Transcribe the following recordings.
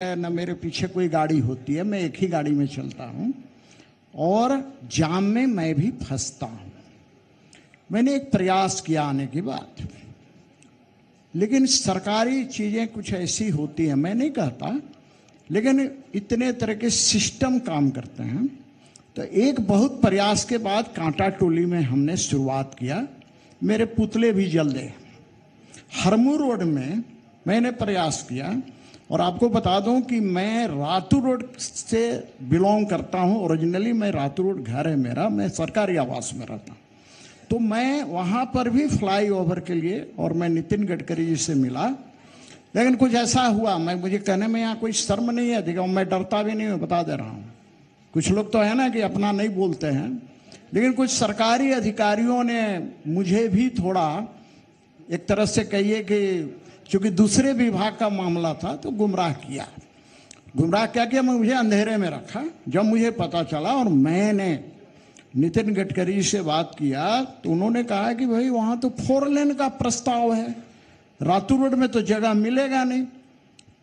न मेरे पीछे कोई गाड़ी होती है, मैं एक ही गाड़ी में चलता हूं और जाम में मैं भी फंसता हूं। मैंने एक प्रयास किया आने की बात, लेकिन सरकारी चीजें कुछ ऐसी होती हैं, मैं नहीं कहता, लेकिन इतने तरह के सिस्टम काम करते हैं। तो एक बहुत प्रयास के बाद कांटा टोली में हमने शुरुआत किया, मेरे पुतले भी जल गए। हरमू रोड में मैंने प्रयास किया, और आपको बता दूं कि मैं रातू रोड से बिलोंग करता हूं। ओरिजिनली मैं रातू रोड घर है मेरा, मैं सरकारी आवास में रहता हूं। तो मैं वहां पर भी फ्लाईओवर के लिए, और मैं नितिन गडकरी जी से मिला, लेकिन कुछ ऐसा हुआ, मुझे कहने में यहाँ कोई शर्म नहीं है, देखो मैं डरता भी नहीं हूँ, बता दे रहा हूँ। कुछ लोग तो है ना कि अपना नहीं बोलते हैं, लेकिन कुछ सरकारी अधिकारियों ने मुझे भी थोड़ा एक तरह से कहिए कि चूंकि दूसरे विभाग का मामला था तो गुमराह किया। क्या किया, मुझे अंधेरे में रखा। जब मुझे पता चला और मैंने नितिन गडकरी से बात किया तो उन्होंने कहा कि भाई वहां तो 4 लेन का प्रस्ताव है, रातू रोड में तो जगह मिलेगा नहीं।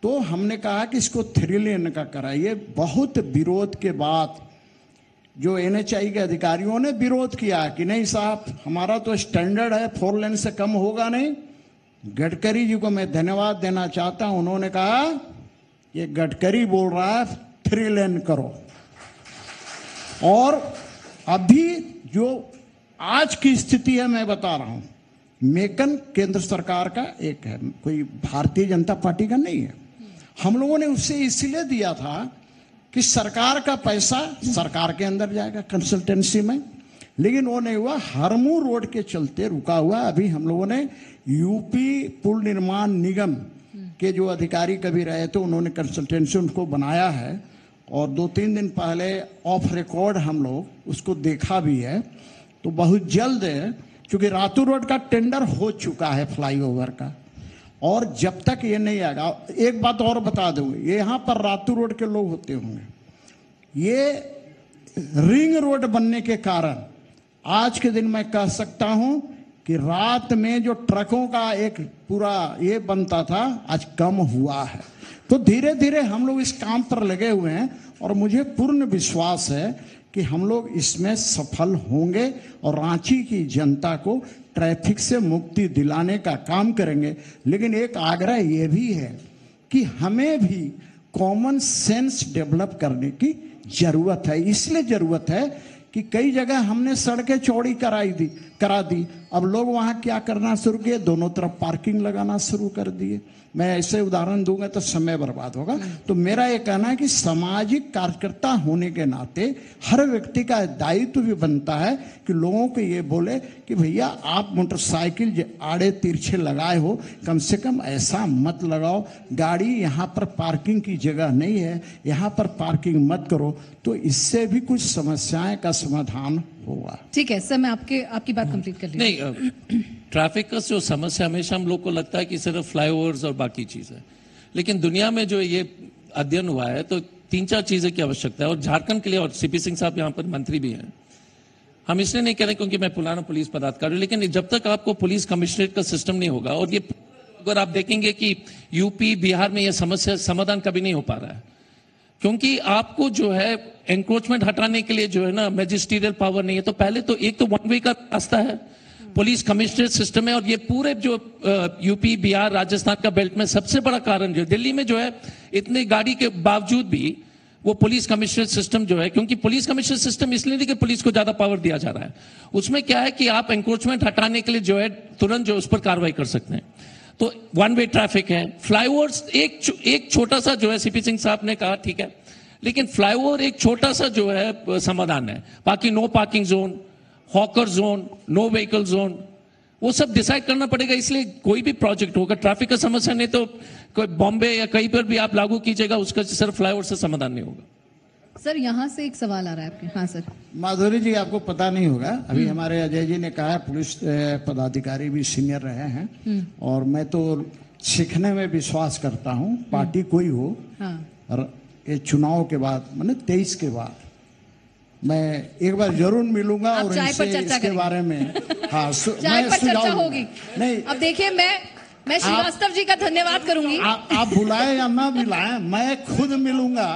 तो हमने कहा कि इसको 3 लेन का कराइए। बहुत विरोध के बाद जो NHAI के अधिकारियों ने विरोध किया कि नहीं साहब, हमारा तो स्टैंडर्ड है, 4 लेन से कम होगा नहीं। गडकरी जी को मैं धन्यवाद देना चाहता हूं, उन्होंने कहा ये गडकरी बोल रहा है 3 लेन करो। और अभी जो आज की स्थिति है मैं बता रहा हूं, मेकन केंद्र सरकार का एक है, कोई भारतीय जनता पार्टी का नहीं है। हम लोगों ने उससे इसलिए दिया था कि सरकार का पैसा सरकार के अंदर जाएगा कंसल्टेंसी में, लेकिन वो नहीं हुआ। हरमू रोड के चलते रुका हुआ। अभी हम लोगों ने यूपी पुल निर्माण निगम के जो अधिकारी कभी रहे थे, उन्होंने कंसल्टेंसी उनको बनाया है, और 2-3 दिन पहले ऑफ रिकॉर्ड हम लोग उसको देखा भी है। तो बहुत जल्द, क्योंकि रातू रोड का टेंडर हो चुका है फ्लाईओवर का, और जब तक ये नहीं आएगा, एक बात और बता दूं, ये यहाँ पर रातू रोड के लोग होते होंगे, ये रिंग रोड बनने के कारण आज के दिन मैं कह सकता हूं कि रात में जो ट्रकों का एक पूरा ये बनता था, आज कम हुआ है। तो धीरे धीरे हम लोग इस काम पर लगे हुए हैं, और मुझे पूर्ण विश्वास है कि हम लोग इसमें सफल होंगे और रांची की जनता को ट्रैफिक से मुक्ति दिलाने का काम करेंगे। लेकिन एक आग्रह ये भी है कि हमें भी कॉमन सेंस डेवलप करने की जरूरत है। इसलिए जरूरत है कि कई जगह हमने सड़कें चौड़ी करा दी। अब लोग वहां क्या करना शुरू किए, दोनों तरफ पार्किंग लगाना शुरू कर दिए। मैं ऐसे उदाहरण दूंगा तो समय बर्बाद होगा। तो मेरा ये कहना है कि सामाजिक कार्यकर्ता होने के नाते हर व्यक्ति का दायित्व भी बनता है कि लोगों को ये बोले कि भैया आप मोटरसाइकिल आड़े तिरछे लगाए हो, कम से कम ऐसा मत लगाओ, गाड़ी यहाँ पर पार्किंग की जगह नहीं है, यहाँ पर पार्किंग मत करो। तो इससे भी कुछ समस्याएं का समाधान होगा। ठीक है सर, मैं आपकी बात कंप्लीट कर ली। नहीं, ट्रैफिक का जो समस्या हमेशा हम लोग को लगता है कि सिर्फ फ्लाईओवर्स और बाकी चीजें, लेकिन दुनिया में जो ये अध्ययन हुआ है तो 3-4 चीजें की आवश्यकता है। और झारखंड के लिए, और CP सिंह साहब यहाँ पर मंत्री भी हैं, हम इसलिए नहीं कह रहे क्योंकि मैं पुराना पुलिस पदाधिकारी हूं, लेकिन जब तक आपको पुलिस कमिश्नरेट का सिस्टम नहीं होगा, और ये अगर आप देखेंगे कि यूपी बिहार में यह समस्या समाधान कभी नहीं हो पा रहा है, क्योंकि आपको जो है एंक्रोचमेंट हटाने के लिए जो है ना मैजिस्ट्रियल पावर नहीं है। तो पहले तो एक तो 1 वे का रास्ता है, पुलिस कमिश्नरेट सिस्टम है, और ये पूरे जो यूपी बिहार राजस्थान का बेल्ट में सबसे बड़ा कारण जो दिल्ली में जो है, इतनी गाड़ी के बावजूद भी वो पुलिस कमिश्नरेट सिस्टम जो है, क्योंकि पुलिस कमिश्नरेट सिस्टम इसलिए नहीं कि पुलिस को ज्यादा पावर दिया जा रहा है, उसमें क्या है कि आप एंक्रोचमेंट हटाने के लिए जो है तुरंत जो उस पर कार्रवाई कर सकते हैं। तो 1 वे ट्रैफिक है। फ्लाईओवर्स एक छोटा सा जो है, CP सिंह साहब ने कहा ठीक है, लेकिन फ्लाईओवर एक छोटा सा जो है समाधान है। बाकी no parking zone, hawker zone, no vehicle zone, वो सब डिसाइड करना पड़ेगा। इसलिए कोई भी प्रोजेक्ट होगा, ट्रैफिक का समस्या नहीं तो कोई बॉम्बे या कहीं पर भी आप लागू कीजिएगा, उसका सिर्फ फ्लाईओवर से समाधान नहीं होगा। सर यहाँ से एक सवाल आ रहा है आपके। हाँ सर। माधुरी जी, आपको पता नहीं होगा, अभी हमारे अजय जी ने कहा पुलिस पदाधिकारी भी सीनियर रहे हैं, और मैं तो सीखने में विश्वास करता हूँ, पार्टी कोई हो। हाँ। ये चुनाव के बाद, मैंने 23 के बाद मैं एक बार जरूर मिलूंगा और इनसे इसके बारे में, हाँ, चाय पर चर्चा होगी। नहीं, अब देखिए, मैं श्रीवास्तव जी का धन्यवाद करूंगी। आप बुलाए या ना बुलाए, मैं खुद मिलूंगा।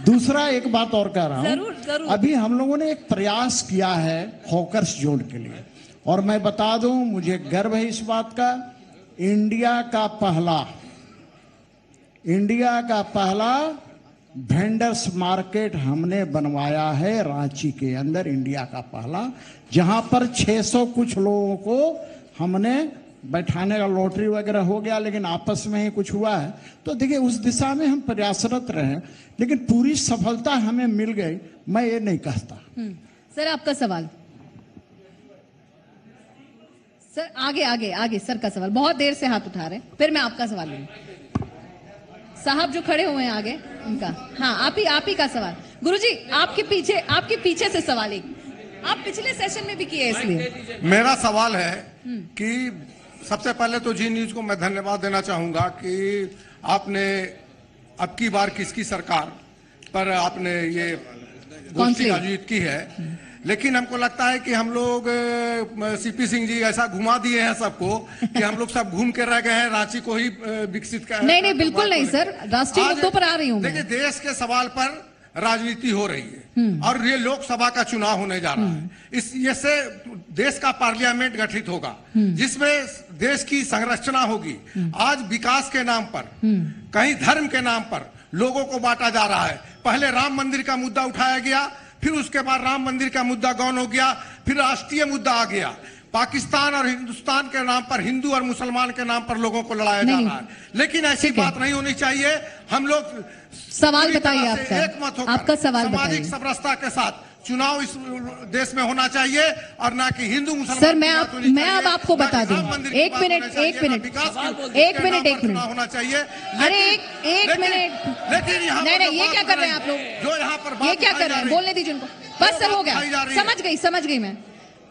दूसरा एक बात और कह रहा हूँ, जरूर जरूर। अभी हम लोगों ने एक प्रयास किया है हॉकर्स जोन के लिए, और मैं बता दूं, मुझे गर्व है इस बात का, इंडिया का पहला वेंडर्स मार्केट हमने बनवाया है रांची के अंदर, इंडिया का पहला, जहां पर 600 कुछ लोगों को हमने बैठाने का, लॉटरी वगैरह हो गया लेकिन आपस में ही कुछ हुआ है। तो देखिए उस दिशा में हम प्रयासरत रहे, लेकिन पूरी सफलता हमें मिल गई, मैं ये नहीं कहता। सर आपका सवाल। सर आगे आगे आगे सर का सवाल, बहुत देर से हाथ उठा रहे हैं, फिर मैं आपका सवाल लूंगी। साहब जो खड़े हुए हैं आगे, उनका, हाँ आप ही का सवाल। गुरुजी आपके पीछे से सवाल एक, आप पिछले सेशन में भी किए इसलिए। मेरा सवाल है कि सबसे पहले तो जी न्यूज को मैं धन्यवाद देना चाहूंगा कि आपने अब की बार किसकी सरकार पर आपने ये गोष्ठी आयोजित की है, लेकिन हमको लगता है कि हम लोग सीपी सिंह जी ऐसा घुमा दिए हैं सबको कि हम लोग सब घूम के रह गए हैं, रांची को ही विकसित कर। नहीं बिल्कुल नहीं सर, राष्ट्रीय मुद्दों पर आ रही हूँ। देखिए देश के सवाल पर राजनीति हो रही है और ये लोकसभा का चुनाव होने जा रहा है। इससे देश का पार्लियामेंट गठित होगा जिसमें देश की संरचना होगी। आज विकास के नाम पर, कहीं धर्म के नाम पर लोगों को बांटा जा रहा है। पहले राम मंदिर का मुद्दा उठाया गया, फिर उसके बाद राम मंदिर का मुद्दा गौन हो गया, फिर राष्ट्रीय मुद्दा आ गया। पाकिस्तान और हिंदुस्तान के नाम पर, हिंदू और मुसलमान के नाम पर लोगों को लड़ाया जा रहा है, लेकिन ऐसी बात नहीं होनी चाहिए। हम लोग सवाल बताइए आपका, एक मत होकर आपका सवाल सामाजिक समरसता के साथ चुनाव इस देश में होना चाहिए और ना कि हिंदू मुसलमान। सर मैं अब आपको बता दूं, एक मिनट होना चाहिए। अरे एक मिनट, लेकिन नहीं ये क्या कर रहे हैं आप लोग, जो यहाँ पर ये क्या कर रहे हैं, बोलने दीजिए उनको। बस सर हो गया, समझ गई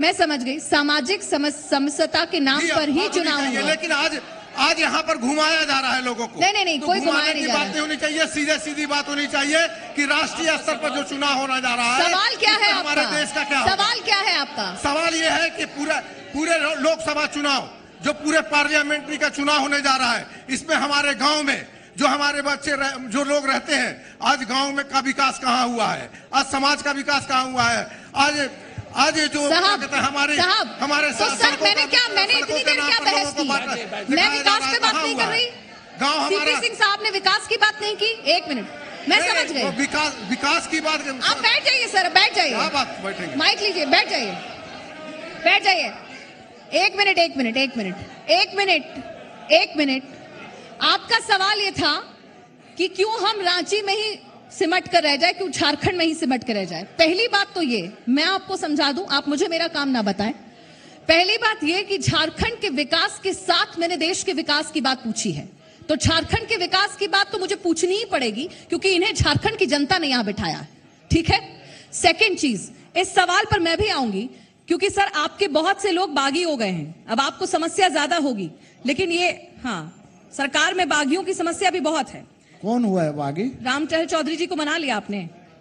मैं समझ गई। सामाजिक समरसता के नाम पर ही चुनाव हुआ, लेकिन आज यहाँ पर घुमाया जा रहा है लोगों को। नहीं कोई घुमाया नहीं जा रहा। बात नहीं होनी चाहिए, सीधी बात होनी चाहिए कि राष्ट्रीय स्तर पर जो चुनाव होना जा रहा है, सवाल क्या है हमारे देश का क्या सवाल क्या है आपका? सवाल ये है कि पूरे लोकसभा चुनाव, जो पूरे पार्लियामेंट्री का चुनाव होने जा रहा है, इसमें हमारे गाँव में जो हमारे बच्चे जो लोग रहते हैं, आज गाँव में का विकास कहाँ हुआ है, आज समाज का विकास कहाँ हुआ है, आज ये जो हमारे तो सर मैंने इतनी देर क्या बहस की? मैं विकास पे बात नहीं कर रही। सीपी सिंह साहब ने विकास की बात नहीं की। एक मिनट, मैं समझ गई। विकास की बात। आप बैठ जाइए सर, बैठ जाइए, माइक लीजिए, बैठ जाइए। एक मिनट। आपका सवाल ये था कि क्यों हम रांची में ही सिमट कर रह जाए, क्यों झारखंड में ही सिमट कर रह जाए। पहली बात तो ये मैं आपको समझा दूं, आप मुझे मेरा काम ना बताएं। पहली बात ये कि झारखंड के विकास के साथ मैंने देश के विकास की बात पूछी है, तो झारखंड के विकास की बात तो मुझे पूछनी ही पड़ेगी क्योंकि इन्हें झारखंड की जनता ने यहां बिठाया है। ठीक है। सेकेंड चीज, इस सवाल पर मैं भी आऊंगी क्योंकि सर आपके बहुत से लोग बागी हो गए हैं, अब आपको समस्या ज्यादा होगी, लेकिन ये सरकार में बागियों की समस्या भी बहुत है। कौन हुआ है बागी? राम टहल चौधरी जी को मना लिया आपने?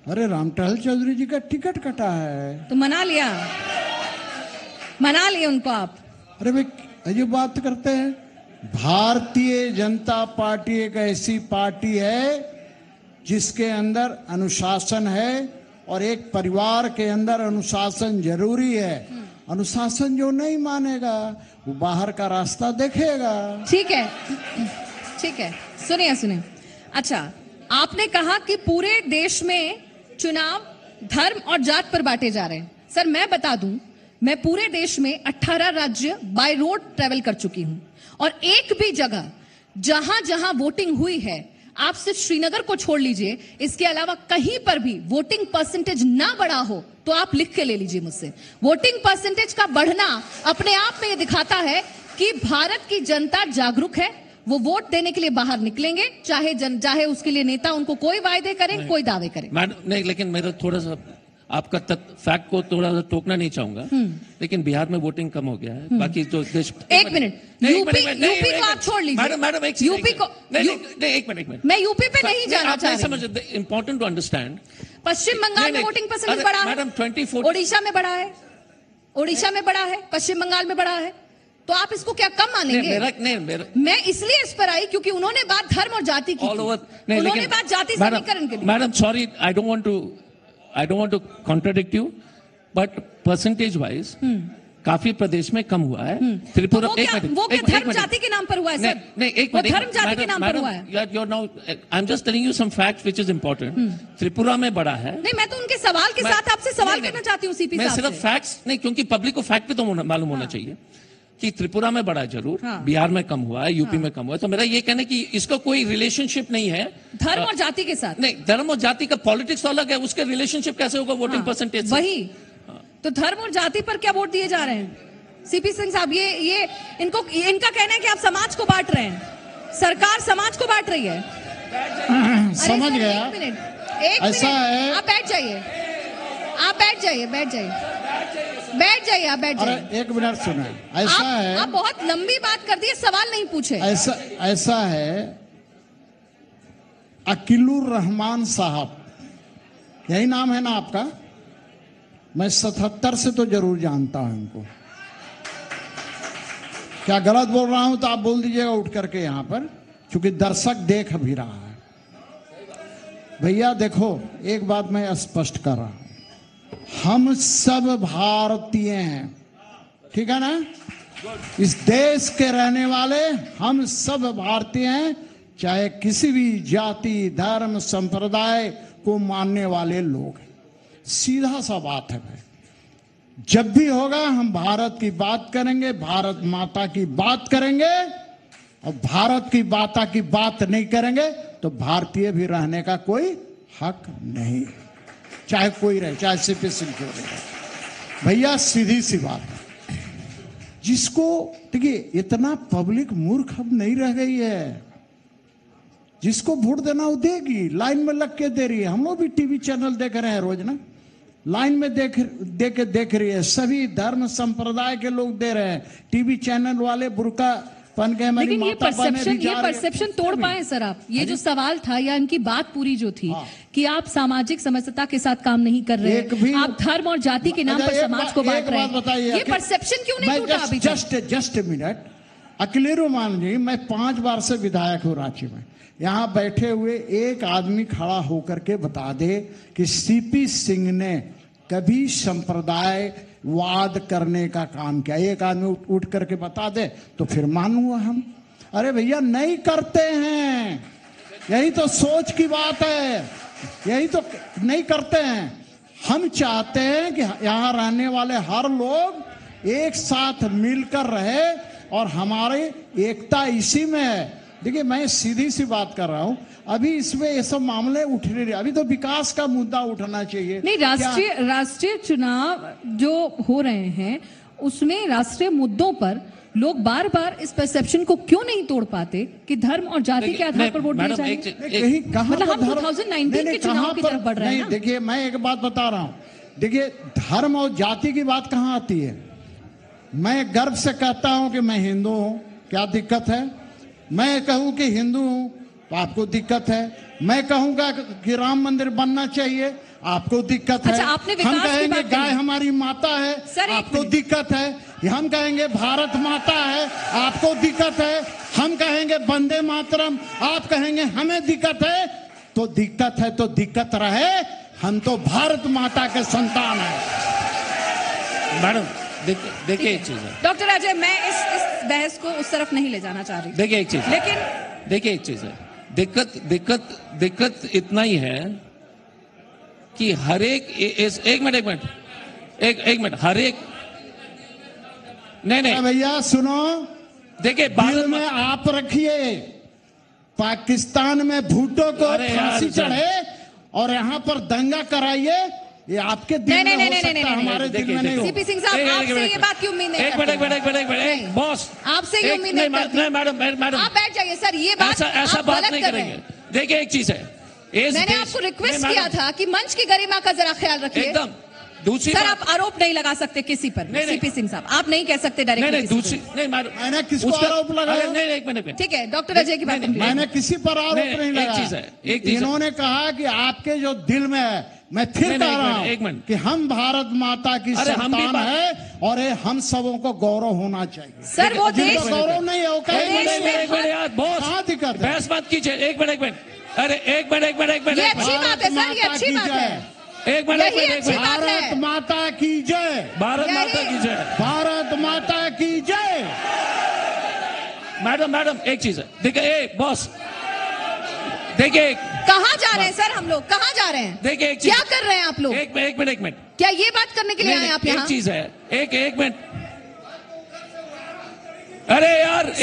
अरे राम टहल चौधरी जी का टिकट कटा है तो मना लिया उनको आप। अरे भाई ये बात करते हैं, भारतीय जनता पार्टी एक ऐसी पार्टी है जिसके अंदर अनुशासन है और एक परिवार के अंदर अनुशासन जरूरी है। अनुशासन जो नहीं मानेगा वो बाहर का रास्ता देखेगा। ठीक है, सुनिए। अच्छा, आपने कहा कि पूरे देश में चुनाव धर्म और जात पर बांटे जा रहे हैं। सर मैं बता दूं, मैं पूरे देश में 18 राज्य बाय रोड ट्रेवल कर चुकी हूं और एक भी जगह जहां वोटिंग हुई है, आप सिर्फ श्रीनगर को छोड़ लीजिए, इसके अलावा कहीं पर भी वोटिंग परसेंटेज ना बढ़ा हो तो आप लिख के ले लीजिए मुझसे। वोटिंग परसेंटेज का बढ़ना अपने आप में यह दिखाता है कि भारत की जनता जागरूक है, वो वोट देने के लिए बाहर निकलेंगे, चाहे उसके लिए नेता उनको कोई वायदे करें, कोई दावे करें। नहीं, लेकिन मेरा थोड़ा सा आपका फैक्ट को थोड़ा सा टोकना नहीं चाहूंगा, लेकिन बिहार में वोटिंग कम हो गया है, बाकी जो देश। एक मिनट, यूपी को आप छोड़ लीजिए। मैडम यूपी को एक मिनट, मैं यूपी पे नहीं जाना चाह रही। समझ, इंपॉर्टेंट टू अंडरस्टैंड। पश्चिम बंगाल में वोटिंग परसेंटेज बढ़ा है, मैडम 24, ओडिशा में बढ़ा है, पश्चिम बंगाल में बढ़ा है, तो आप इसको क्या कम मानेंगे? मेरा मैं इसलिए इस पर आई क्योंकि उन्होंने बात धर्म और जाति की थी। उन्होंने बात जाति समीकरण की। Madam sorry, I don't want to contradict you, but percentage wise काफी प्रदेश में कम हुआ है। त्रिपुरा वो क्या धर्म जाति के नाम पर हुआ है सर? नहीं, एक मिनट, धर्म जाति के नाम पर हुआ है। You're now, I'm just telling you some facts which is important. Tripura में बड़ा है। नहीं, मैं तो उनके सवाल के साथ आपसे सवाल करना चाहती हूँ सीपी साहब से। मैं सिर्फ फैक्ट्स नहीं, क्योंकि पब्लिक को फैक्ट भी तो मालूम होना चाहिए कि त्रिपुरा में बड़ा जरूर, बिहार में कम हुआ है, यूपी में कम हुआ है। तो मेरा ये कहना है कि इसका कोई रिलेशनशिप नहीं है धर्म और जाति के साथ। नहीं, धर्म और जाति का पॉलिटिक्स तो अलग है, उसके रिलेशनशिप कैसे होगा वोटिंग परसेंटेज? वही तो धर्म और जाति पर क्या वोट दिए जा रहे हैं? सीपी सिंह साहब, ये इनका कहना है कि आप समाज को बांट रहे हैं, सरकार समाज को बांट रही है। समझ गया। एक मिनट, ऐसा है। आप बैठ जाइए, आप बैठ जाइए, आप बैठ जाइए। एक मिनट सुने, ऐसा है। आप बहुत लंबी बात कर दिए, सवाल नहीं पूछे। ऐसा है, अकीलुर रहमान साहब, यही नाम है ना आपका? मैं 77 से तो जरूर जानता हूं इनको। क्या गलत बोल रहा हूं तो आप बोल दीजिएगा उठ करके यहां पर, क्योंकि दर्शक देख भी रहा है। भैया देखो, एक बात मैं स्पष्ट कर रहा हूं, हम सब भारतीय हैं, ठीक है ना? इस देश के रहने वाले हम सब भारतीय हैं, चाहे किसी भी जाति, धर्म, संप्रदाय को मानने वाले लोग हैं। सीधा सा बात है भाई। जब भी होगा हम भारत की बात करेंगे, भारत माता की बात करेंगे, और भारत की माता की बात नहीं करेंगे तो भारतीय भी रहने का कोई हक नहीं, चाहे कोई रहे, चाहे सीपी सिंह क्यों रहे। भैया सीधी सी बात है, जिसको देखिए इतना पब्लिक मूर्ख अब नहीं रह गई है। जिसको वोट देना वो देगी, लाइन में लग के दे रही है। हम लोग भी टीवी चैनल देख रहे हैं रोज ना, लाइन में देख रही है, सभी धर्म संप्रदाय के लोग दे रहे हैं। टीवी चैनल वाले बुर्का पहन के हमारी माता बहने भी जा रही है। परसेप्शन तोड़ पाए सर आप? ये जो सवाल था या इनकी बात पूरी जो थी कि आप सामाजिक समरसता के साथ काम नहीं कर रहे हैं, आप धर्म और जाति के नाम पर समाज को बांट रहे हैं, ये परसेप्शन क्यों नहीं टूटा अभी तक? Just a minute, Akilur Rahman ji, मैं 5 बार से विधायक हूँ रांची में। यहाँ बैठे हुए एक आदमी खड़ा होकर के बता दे कि सीपी सिंह ने कभी संप्रदाय वाद करने का काम किया। एक आदमी उठ करके बता दे तो फिर मानूंगा हम। अरे भैया नहीं करते हैं, यही तो सोच की बात है, यही तो नहीं करते हैं। हम चाहते हैं कि यहाँ रहने वाले हर लोग एक साथ मिलकर रहे और हमारी एकता इसी में है। देखिए मैं सीधी सी बात कर रहा हूं, अभी इसमें ये सब मामले उठ नहीं रहे, अभी तो विकास का मुद्दा उठना चाहिए। नहीं, राष्ट्रीय चुनाव जो हो रहे हैं उसमें राष्ट्रीय मुद्दों पर लोग बार बार इस परसेप्शन को क्यों नहीं तोड़ पाते कि धर्म और जाति के आधार पर वोट दिए जाएंगे? मतलब हम 2019 के चुनाव की तरफ बढ़ रहे हैं। देखिए मैं एक बात बता रहा हूं, देखिए धर्म और जाति की बात कहां आती है? मैं गर्व से कहता हूं कि मैं हिंदू हूं, क्या दिक्कत है? मैं कहूं कि हिंदू हूं तो आपको दिक्कत है। मैं कहूंगा कि राम मंदिर बनना चाहिए, आपको दिक्कत है। हम कहेंगे गाय हमारी माता है, आपको दिक्कत है। हम कहेंगे भारत माता है, आपको दिक्कत है। हम कहेंगे वंदे मातरम, आप कहेंगे हमें दिक्कत है। तो दिक्कत है तो दिक्कत रहे, हम तो भारत माता के संतान है। मैडम देखिए एक चीज है डॉक्टर अजय, मैं इस बहस को उस तरफ नहीं ले जाना चाह रही। देखिए एक चीज, लेकिन देखिए एक चीज है, दिक्कत इतना ही है कि हर एक मिनट हर एक नहीं भैया सुनो, देखिए दिल में आप रखिए, पाकिस्तान में भूटो को फांसी चढ़े और यहाँ पर दंगा कराइए, ये आपके दिल में हो सकता है, हमारे दिल में नहीं हो। सीपी सिंह साहब, आपसे ये बात की उम्मीद नहीं करते। एक मिनट बॉस, आपसे ये उम्मीद नहीं करते। मैडम आप बैठ जाइए सर, ये बात ऐसा बात नहीं करेंगे। देखिए एक चीज है, मैंने आपको रिक्वेस्ट किया था कि मंच की गरिमा का जरा ख्याल रखिए। एकदम दूसरी सर, आप आरोप नहीं लगा सकते किसी पर। सीपी सिंह साहब, आप नहीं कह सकते डायरेक्टली। दूसरी नहीं, मैंने किसको आरोप लगाया? नहीं, एक मिनट, ठीक है डॉक्टर अजय की बात। मैंने किसी पर आरोप नहीं लगाया। एक चीज है, इन्होंने कहा कि आपके जो दिल में है मैं फिर नहीं, कह नहीं, रहा एक हूं मिनट। कि हम भारत माता की अरे हम भी संतान है और ये हम सबों को गौरव होना चाहिए। सर वो देश जिनको गौरव नहीं है वो एक कहीं मिनट, नहीं एक मिनट यार बॉस, कहाँ दिक्कत है? बहस मत कीजिए। एक मिनट, अरे एक मिनट, ये अच्छी बात है सर, ये अच्छी बात है, एक मिनट, यही अच्छी बात भारत है। माता की जय, भारत यही- माता की जय। भारत माता की जय। मैडम एक चीज है, देखिए बॉस, देखिए कहाँ जा रहे हैं सर हम लोग, कहाँ जा रहे हैं? देखिए एक चीज, क्या कर रहे हैं आप लोग? एक मिनट, क्या ये बात करने के लिए आए आप एक यहाँ? चीज है, एक मिनट, अरे यार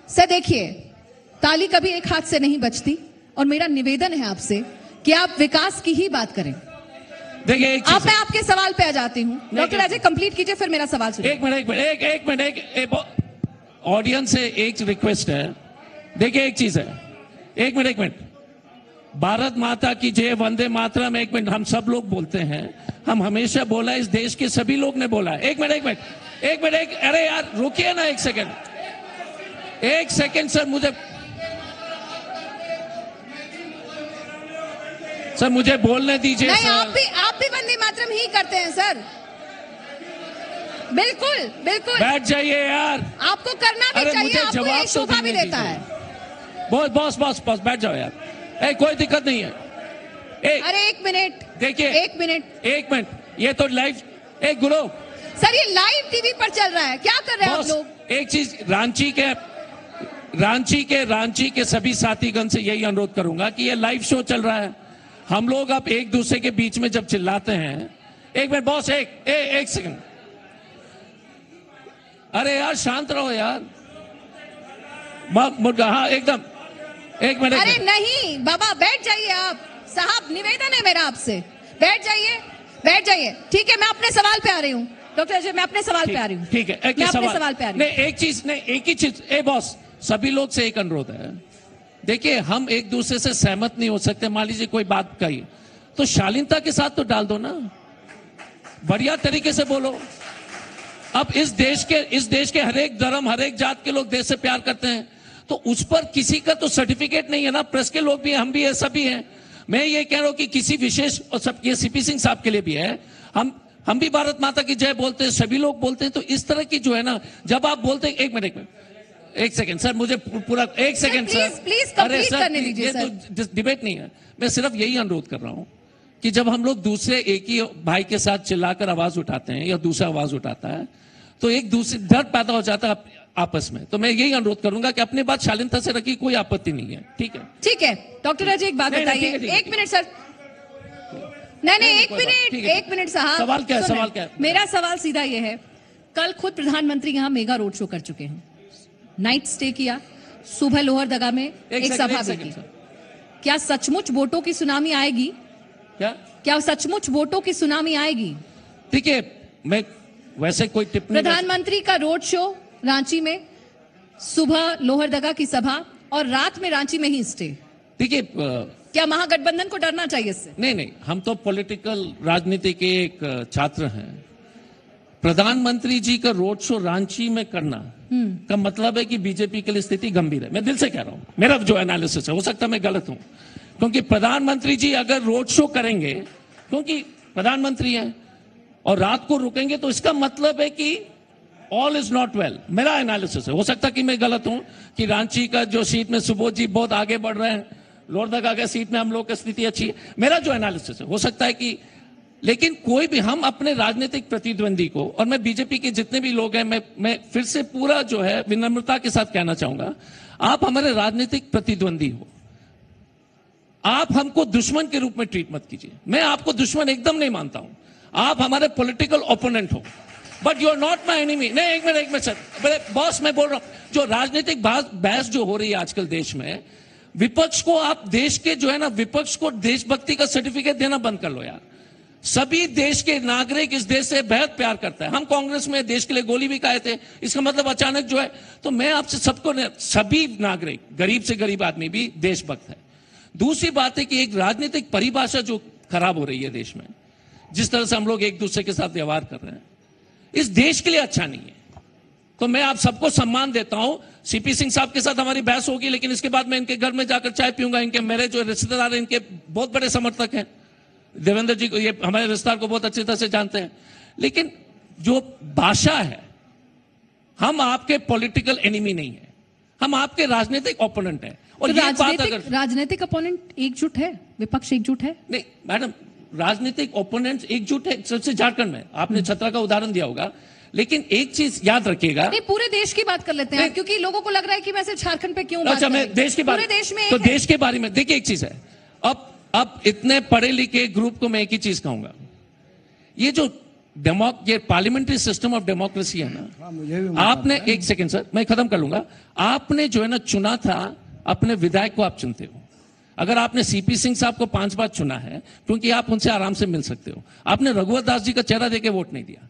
सर देखिए, ताली कभी एक हाथ से नहीं बजती और मेरा निवेदन है आपसे कि आप विकास की ही बात करें। देखिए एक अब चीज मैं है, आपके सवाल पे आ जाती हूँ। डॉक्टर अजय कंप्लीट कीजिए, फिर मेरा सवाल सुनिए। एक मिनट, ऑडियंस से एक रिक्वेस्ट है। देखिए एक चीज है, एक मिनट, भारत माता की जय, वंदे मातरम, एक मिनट, हम सब लोग बोलते हैं, हम हमेशा बोला, इस देश के सभी लोग ने बोला। एक मिनट, अरे यार रुकिए ना एक सेकंड सर, मुझे बोलने दीजिए नहीं, सर। आप भी वंदे मातरम ही करते हैं सर। बिल्कुल बिल्कुल, बैठ जाइए यार। आपको करना भी अरे चाहिए, मुझे आपको जवाब ये तो शोभा भी देने देता दीजिए। है। बॉस बैठ जाओ यार, कोई दिक्कत नहीं है। अरे एक मिनट देखिए एक मिनट ये तो लाइव, एक गुरु सर, ये लाइव टीवी पर चल रहा है, क्या कर रहे हैं आप बॉस, लोग? एक चीज, रांची के सभी साथीगण से यही अनुरोध करूंगा कि ये लाइव शो चल रहा है। हम लोग अब एक दूसरे के बीच में जब चिल्लाते हैं, एक मिनट बॉस, एक सेकंड, अरे यार शांत रहो यार, हाँ एकदम, एक मिनट। अरे नहीं बाबा, बैठ जाइए आप साहब, निवेदन है मेरा आपसे, बैठ जाइए। ठीक है, मैं अपने सवाल पे आ रही हूँ डॉक्टर अजय, मैं अपने सवाल पे आ रही हूँ। ठीक है, मैं अपने सवाल पे आ रही हूँ। एक ही चीज, बॉस, सभी लोग से एक अनुरोध है। देखिए हम एक दूसरे से सहमत नहीं हो सकते, मान लीजिए कोई बात कही तो शालीनता के साथ तो डाल दो ना, बढ़िया तरीके से बोलो। अब इस देश के हर एक धर्म, हर एक जात के लोग देश से प्यार करते हैं, तो उस पर किसी का तो सर्टिफिकेट नहीं है ना, प्रेस के लोग भी हैं, हम भी है, सभी हैं। मैं ये कह रहा हूं कि किसी विशेष, और सब ये सीपी सिंह साहब के लिए भी है, हम भी भारत माता की जय बोलते हैं, सभी लोग बोलते हैं। तो इस तरह की जो है ना, जब आप बोलते हैं, एक सेकंड सर, मुझे पूरा एक सेकंड सर, प्लीज कंप्लीट करने दीजिए सर। तो डिबेट नहीं है, मैं सिर्फ यही अनुरोध कर रहा हूं कि जब हम लोग दूसरे एक ही भाई के साथ चिल्लाकर आवाज उठाते हैं या दूसरा आवाज उठाता है, तो एक दूसरे डर पैदा हो जाता है आपस में। तो मैं यही अनुरोध करूंगा कि अपनी बात शालीनता से रखिए, कोई आपत्ति नहीं है। ठीक है डॉक्टर अजय एक बात बताइए, एक मिनट सर, नहीं एक मिनट साहब, सवाल क्या है? मेरा सवाल सीधा ये है, कल खुद प्रधानमंत्री यहाँ मेगा रोड शो कर चुके हैं, नाइट स्टे किया, सुबह लोहरदगा में एक सभा भी की। क्या सचमुच वोटों की सुनामी आएगी? क्या सचमुच वोटों की सुनामी आएगी? देखिए, मैं वैसे कोई टिप्पणी, प्रधानमंत्री का रोड शो रांची में, सुबह लोहरदगा की सभा और रात में रांची में ही स्टे। देखिए क्या महागठबंधन को डरना चाहिए इससे? नहीं, हम तो पॉलिटिकल राजनीति के एक छात्र हैं। प्रधानमंत्री जी का रोड शो रांची में करना का मतलब है कि बीजेपी के लिए स्थिति गंभीर है। मैं दिल से कह रहा हूं, मेरा जो एनालिसिस है, हो सकता है मैं गलत हूं, क्योंकि प्रधानमंत्री जी अगर रोड शो करेंगे, क्योंकि प्रधानमंत्री हैं, और रात को रुकेंगे, तो इसका मतलब है कि ऑल इज नॉट वेल। मेरा एनालिसिस है, हो सकता कि मैं गलत हूं, कि रांची का जो सीट में सुबोध जी बहुत आगे बढ़ रहे हैं, लोहरदगा का सीट में हम लोग की स्थिति अच्छी है, मेरा जो एनालिसिस है, हो सकता है कि, लेकिन कोई भी, हम अपने राजनीतिक प्रतिद्वंदी को, और मैं बीजेपी के जितने भी लोग हैं, मैं फिर से पूरा जो है विनम्रता के साथ कहना चाहूंगा, आप हमारे राजनीतिक प्रतिद्वंदी हो, आप हमको दुश्मन के रूप में ट्रीट मत कीजिए। मैं आपको दुश्मन एकदम नहीं मानता हूं, आप हमारे पॉलिटिकल ओपोनेंट हो, but you are not my enemy. नहीं, एक मिनट सर, बॉस, मैं बोल रहा हूं, जो राजनीतिक बहस जो हो रही है आजकल देश में, विपक्ष को, आप देश के जो है ना, विपक्ष को देशभक्ति का सर्टिफिकेट देना बंद कर लो यार। सभी देश के नागरिक इस देश से बेहद प्यार करता है। हम कांग्रेस में देश के लिए गोली भी खाए थे, इसका मतलब अचानक जो है, तो मैं आपसे सबको, सभी नागरिक, गरीब से गरीब आदमी भी देशभक्त है। दूसरी बात है कि एक राजनीतिक परिभाषा जो खराब हो रही है देश में, जिस तरह से हम लोग एक दूसरे के साथ व्यवहार कर रहे हैं, इस देश के लिए अच्छा नहीं है। तो मैं आप सबको सम्मान देता हूं, सीपी सिंह साहब के साथ हमारी बहस होगी, लेकिन इसके बाद मैं इनके घर में जाकर चाय पीऊंगा, इनके, मेरे जो रिश्तेदार हैं, इनके बहुत बड़े समर्थक हैं, देवेंद्र जी को, ये हमारे विस्तार को बहुत अच्छी तरह से जानते हैं। लेकिन जो भाषा है, हम आपके पॉलिटिकल एनिमी नहीं है, हम आपके राजनीतिक ओपोनेंट हैं। और तो ये बात अगर राजनीतिक ओपोनेंट एकजुट है, विपक्ष एकजुट है? नहीं मैडम, राजनीतिक ओपोनेंट एकजुट है सबसे झारखंड में। आपने छतरा का उदाहरण दिया होगा, लेकिन एक चीज याद रखिएगा। नहीं, पूरे देश की बात कर लेते हैं, क्योंकि लोगों को लग रहा है कि मैं सिर्फ झारखंड पे क्यों बात अच्छा, मैं देश के बारे पूरे देश में तो देश के बारे में देखिए, एक चीज है, अब इतने पढ़े लिखे ग्रुप को मैं एक ही चीज कहूंगा, ये जो ये पार्लियामेंट्री सिस्टम ऑफ डेमोक्रेसी है ना, मुझे भी आपने, एक सेकेंड सर मैं खत्म कर लूंगा, आपने जो है ना चुना था, अपने विधायक को आप चुनते हो। अगर आपने सीपी सिंह साहब को 5 बार चुना है, क्योंकि आप उनसे आराम से मिल सकते हो, आपने रघुवर दास जी का चेहरा देके वोट नहीं दिया।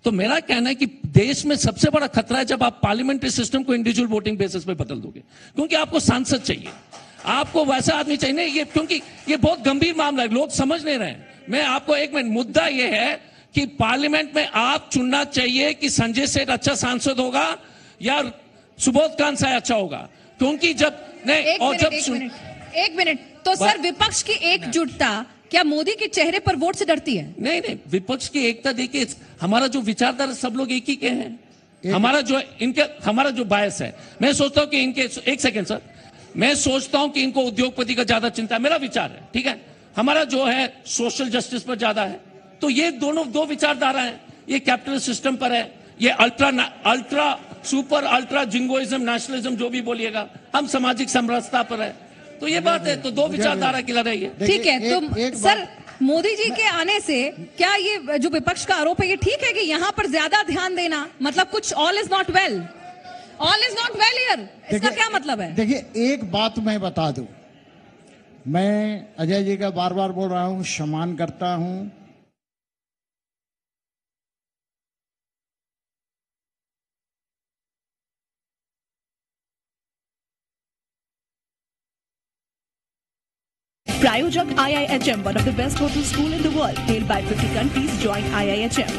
तो मेरा कहना है कि देश में सबसे बड़ा खतरा है जब आप पार्लियामेंट्री सिस्टम को इंडिविजुअल वोटिंग बेसिस पे बदल दोगे, क्योंकि आपको सांसद चाहिए, आपको वैसा आदमी चाहिए। नहीं, ये क्योंकि ये बहुत गंभीर मामला है, लोग समझ नहीं रहे हैं। मैं आपको एक मिनट, मुद्दा ये है कि पार्लियामेंट में आप चुनना चाहिए कि संजय सेठ अच्छा सांसद होगा या सुबोध कांत साय अच्छा होगा, क्योंकि जब नहीं और जब एक मिनट तो सर, विपक्ष की एकजुटता क्या मोदी के चेहरे पर वोट से डरती है? नहीं नहीं, विपक्ष की एकता देखिए, हमारा जो विचारधारा सब लोग एक ही के हैं। हमारा जो बायस है, मैं सोचता हूं कि इनके, एक सेकेंड सर, मैं सोचता हूं कि इनको उद्योगपति का ज्यादा चिंता है, मेरा विचार है, ठीक है। हमारा जो है सोशल जस्टिस पर ज्यादा है। तो ये दो विचारधारा है, ये कैपिटलिस्ट सिस्टम पर है, ये ultra super ultra jingoism nationalism जो भी बोलिएगा, हम सामाजिक समरसता पर है। तो ये बात है, तो दो विचारधारा की लड़ाई है। ठीक है, तो सर मोदी जी के आने से क्या ये जो विपक्ष का आरोप है ये ठीक है कि यहाँ पर ज्यादा ध्यान देना, मतलब कुछ all is not well, all is not well here, इसका क्या मतलब है? देखिए, एक बात मैं बता दूं, मैं अजय जी का बार बार बोल रहा हूं, सम्मान करता हूं, Prayojak IIHM, one of the best hotel school in the world, hailed by 50 countries, join IIHM.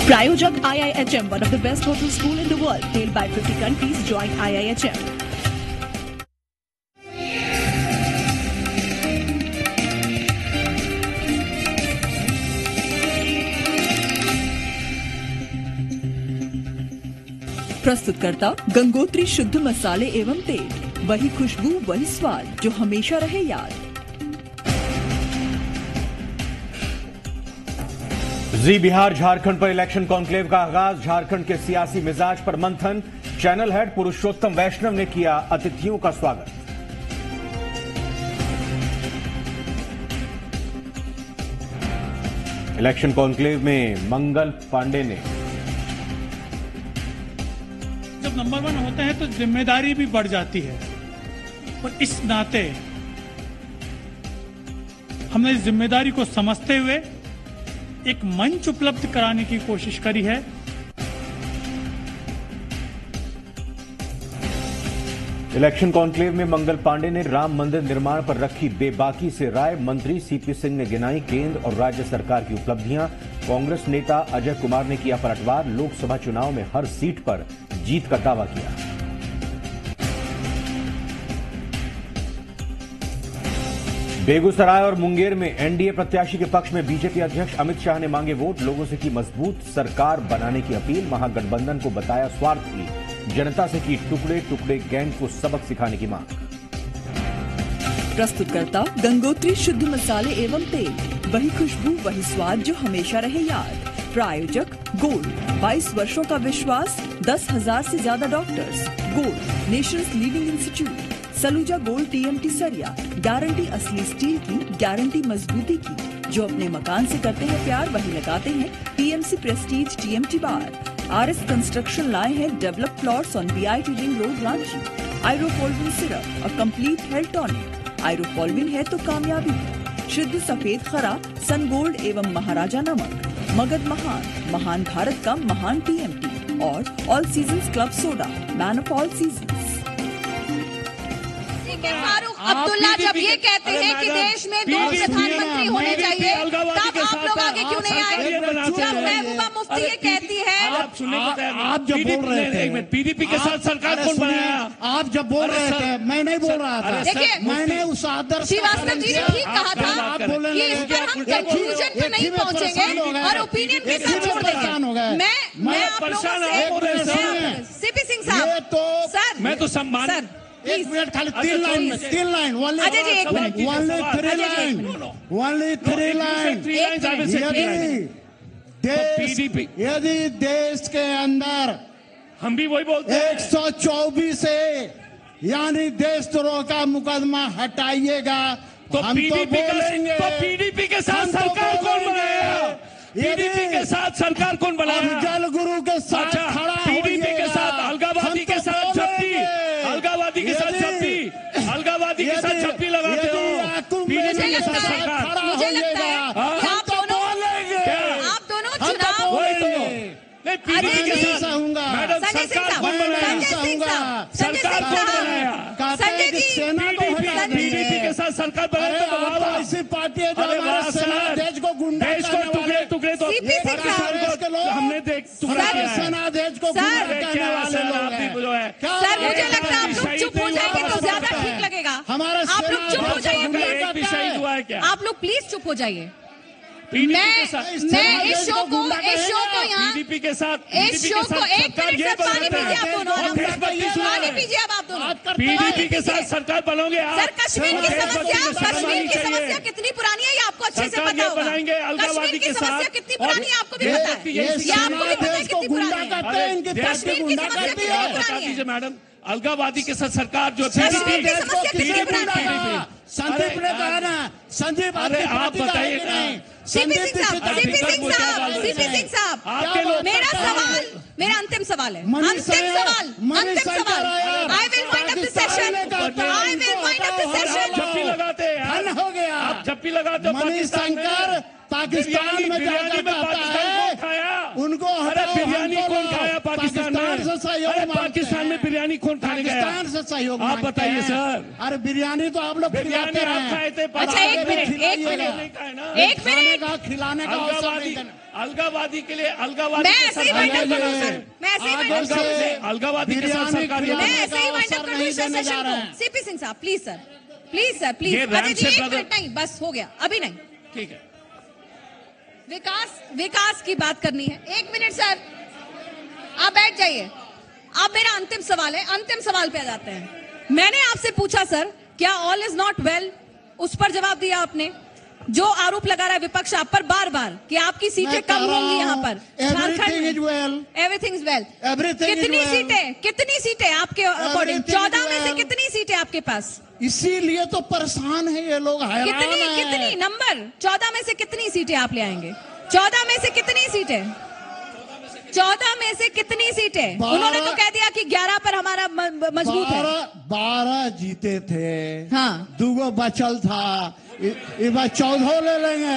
Prayojak IIHM, one of the best hotel school in the world, hailed by 50 countries, join IIHM. प्रस्तुतकर्ता Gangotri शुद्ध मसाले एवं तेल, वही खुशबू वही स्वाद जो हमेशा रहे याद। जी बिहार झारखंड पर इलेक्शन कॉन्क्लेव का आगाज, झारखंड के सियासी मिजाज पर मंथन। चैनल हेड पुरुषोत्तम वैष्णव ने किया अतिथियों का स्वागत। इलेक्शन कॉन्क्लेव में मंगल पांडे ने, जब नंबर 1 होते हैं तो जिम्मेदारी भी बढ़ जाती है, और इस नाते हमने इस जिम्मेदारी को समझते हुए एक मंच उपलब्ध कराने की कोशिश करी है। इलेक्शन कॉन्क्लेव में मंगल पांडे ने राम मंदिर निर्माण पर रखी बेबाकी से राय। मंत्री सीपी सिंह ने गिनाई केंद्र और राज्य सरकार की उपलब्धियां। कांग्रेस नेता अजय कुमार ने किया पलटवार, लोकसभा चुनाव में हर सीट पर जीत का दावा किया। बेगूसराय और मुंगेर में एनडीए प्रत्याशी के पक्ष में बीजेपी अध्यक्ष अमित शाह ने मांगे वोट, लोगों से की मजबूत सरकार बनाने की अपील। महागठबंधन को बताया स्वार्थी, जनता से की टुकड़े टुकड़े गैंग को सबक सिखाने की मांग। प्रस्तुतकर्ता गंगोत्री शुद्ध मसाले एवं तेल, वही खुशबू वही स्वाद जो हमेशा रहे याद। प्रायोजक गोल्ड, 22 वर्षों का विश्वास, 10,000 से ज्यादा doctors. Gold, Nations leading institute. Saluja gold TMT सरिया, गारंटी असली स्टील की, गारंटी मजबूती की। जो अपने मकान से करते हैं प्यार, वही लगाते हैं TMC Prestige TMT bar. RS construction लाए हैं develop plots on BIT ring road Ranchi. Irofolvin syrup, a complete health tonic. Irofolvin है तो कामयाबी है। शुद्ध सफेद खरा, सन गोल्ड एवं महाराजा नमक। मगध महान भारत का महान TMT और all seasons club soda, man of all seasons. Farooq Abdullah जब ये कहते हैं कि देश में 2 प्रधानमंत्री होने चाहिए, तब आप लोग आगे क्यों नहीं आए? जब महबूबा मुफ्ती ये कहती है, आप जब बोल रहे थे PDP के साथ सरकार कौन बनाया? आप जब बोल रहे थे, मैं नहीं बोल रहा था। देखिए, मैंने उस आदर्श श्रीवास्तव जी ने ठीक कहा था कि इस पर हम कंक्लूजन पे नहीं पहुंचेंगे और ओपिनियन के साथ छोड़ देंगे। मैं आप लोगों से CP सिंह साहब, सर मैं तो सम्मान, सर एक मिनट खाली, 3 लाइन, अजय जी एक मिनट, ओनली 3 लाइन। यदि देश के अंदर हम भी वही बोलते हैं 124 से यानी देशद्रोह का मुकदमा हटाइएगा तो हम तो बोलेंगे। तो PDP के साथ सरकार कौन बनाया? PDP के साथ सरकार कौन बनाया? जल गुरु के साथ खड़ा PDP के साथ अलगावादी के साथ झप्पी, अलगावादी के साथ झप्पी, अलगावादी के साथ झप्पी लगाते हो। PDP के साथ सरकार, मुझे लगता है आप दोनों चुनाव नहीं PDP के साथ मैडम सरकार कौन बनाया? सरकार कौन बनाया? संजय जी, PDP के साथ सरकार बनाया तो ऐसी पार्टी है जो हमारे सेना देश को गुंडा टुकड़े तो हमने सेना देश को गुंडा कहने वाले लोग हैं। सर मुझे लगता है आप लोग चुप हो जाएंगे तो ज्यादा ठीक लगेगा। आप लोग चुप हो जाइए प्लीज, आप लोग प्लीज चुप हो जाइए। मैं इस शो को यहाँ PDP के साथ इस शो को एक मिनट सर पानी पीजिए आप दोनों, पानी पीजिए अब आप दोनों। PDP के साथ सरकार बनोगे आप? सर कश्मीर की समस्या कितनी पुरानी है ये आपको अच्छे से पता होगा। कश्मीर की समस्या कितनी पुरानी है आपको भी पता है, ये आपको भी पता है कितनी पुरानी है। कश्मीर की समस्या कितनी पुरानी है मैडम? अलगावादी के साथ सरकार जो कश्मीर की समस्या कितनी पुरानी है? संदीप ने कहा ना, संदीप अरे आप बताइए CP सिंह साहब, मेरा अंतिम सवाल है, अंतिम सवाल। I will wind up the session. झप्पी लगाते हैं, हो गया। आप झप्पी लगाते हो। मणिशंकर पाकिस्तान में जाकर कहता है उनको बिरयानी कौन खाया पाकिस्तान से सहयोग, पाकिस्तान में बिरयानी कौन खाने गया? पाकिस्तान से सहयोग आप बताइए सर। अरे बिरयानी तो आप लोग खिलाते रहे। अच्छा एक मिनट खिलाने का अलगावादी के लिए अलगावादी मैं ऐसे ही वाइंड अप करूं सर, मैं ऐसे ही वाइंड अप करूं, अलगावादी के साथ सरकार, मैं ऐसे ही वाइंड अप करूं इस सेशन को। CP सिंह साहब please sir, please sir, please. Ajay ji एक मिनट, नहीं बस हो गया, अभी नहीं, ठीक है। विकास की बात करनी है। 1 मिनट सर, आप बैठ जाइए। अब मेरा अंतिम सवाल है, अंतिम सवाल पे आ जाते हैं। मैंने आपसे पूछा सर क्या ऑल इज नॉट वेल, उस पर जवाब दिया आपने। जो आरोप लगा रहा है विपक्ष आप पर बार बार कि आपकी सीटें कम होंगी यहाँ पर एवरीथिंग इज वेल, कितनी सीटें आपके अकॉर्डिंग? 14 में से कितनी सीटें आपके पास? इसीलिए तो परेशान है ये लोग, कितनी नंबर 14 में से कितनी सीटें आप ले आएंगे? 14 में से कितनी सीटें? 14 में से कितनी सीटें? उन्होंने तो कह दिया कि 11 पर हमारा मजबूत है। 12 जीते थे, हाँ 2 बचल था, इस बार 14 ले लेंगे।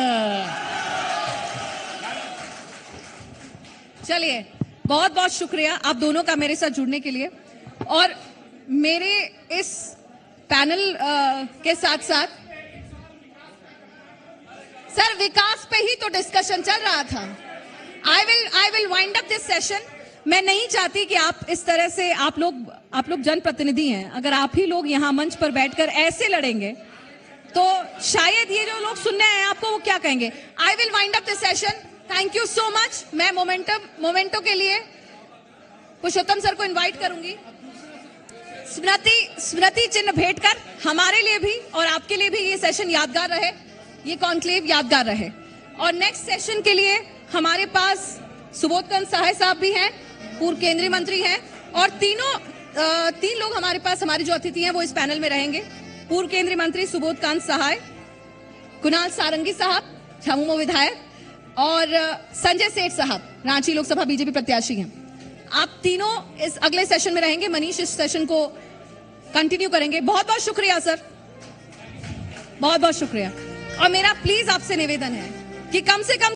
चलिए बहुत बहुत शुक्रिया आप दोनों का मेरे साथ जुड़ने के लिए। और मेरे इस पैनल के साथ साथ सर विकास पे ही तो डिस्कशन चल रहा था। I will wind up this session. मैं नहीं चाहती कि आप इस तरह से, आप लोग जनप्रतिनिधि हैं, अगर आप ही लोग यहाँ मंच पर बैठकर ऐसे लड़ेंगे तो शायद ये जो लोग सुनने आए आपको वो क्या कहेंगे। I will wind up this session. Thank you so much. मैं मोमेंटो के लिए पुरुषोत्तम सर को इनवाइट करूंगी। स्मृति चिन्ह भेंट कर हमारे लिए भी और आपके लिए भी ये सेशन यादगार रहे, ये कॉन्क्लेव यादगार रहे। और नेक्स्ट सेशन के लिए हमारे पास सुबोधकांत सहाय साहब भी हैं, पूर्व केंद्रीय मंत्री हैं, और तीन लोग हमारे पास, हमारे जो अतिथि हैं वो इस पैनल में रहेंगे। पूर्व केंद्रीय मंत्री सुबोधकांत सहाय, कुणाल सारंगी साहब झामुमो विधायक, और संजय सेठ साहब रांची लोकसभा बीजेपी प्रत्याशी हैं। आप तीनों इस अगले सेशन में रहेंगे, मनीष इस सेशन को कंटिन्यू करेंगे। बहुत बहुत शुक्रिया सर, बहुत बहुत शुक्रिया। और मेरा प्लीज आपसे निवेदन है कि कम से कम